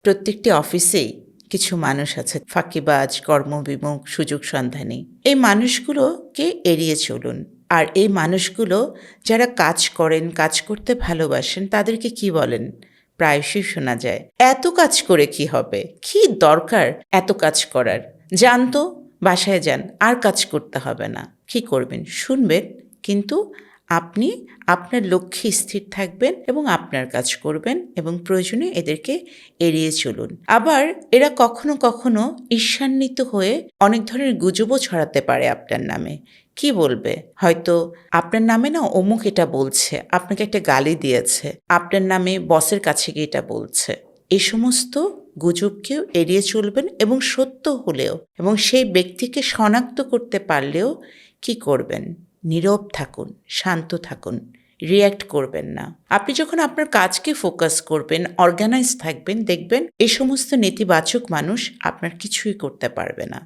প্রত্যেকটি অফিসেই কিছু মানুষ আছে ফাঁকিবাজ, কর্মবিমুখ, সুযোগ সন্ধানী। এই মানুষগুলোকে এড়িয়ে চলুন। আর এই মানুষগুলো যারা কাজ করেন, কাজ করতে ভালোবাসেন, তাদেরকে কি বলেন? প্রায়শই শোনা যায়, এত কাজ করে কি হবে? কি দরকার এত কাজ করার? যান তো, বাসায় যান, আর কাজ করতে হবে না। কি করবেন? শুনবেন, কিন্তু আপনি আপনার লক্ষ্যে স্থির থাকবেন এবং আপনার কাজ করবেন এবং প্রয়োজনে এদেরকে এড়িয়ে চলুন। আবার এরা কখনো কখনো ঈর্ষান্বিত হয়ে অনেক ধরনের গুজবও ছড়াতে পারে আপনার নামে। কি বলবে? হয়তো আপনার নামে না অমুক এটা বলছে, আপনাকে একটা গালি দিয়েছে, আপনার নামে বসের কাছে গিয়ে এটা বলছে। এই সমস্ত গুজবকেও এড়িয়ে চলবেন এবং সত্য হলেও এবং সেই ব্যক্তিকে শনাক্ত করতে পারলেও কি করবেন? নীরব থাকুন, শান্ত থাকুন, রিয়্যাক্ট করবেন না। আপনি যখন আপনার কাজকে ফোকাস করবেন, অর্গানাইজ থাকবেন, দেখবেন এই সমস্ত নেতিবাচক মানুষ আপনার কিছুই করতে পারবে না।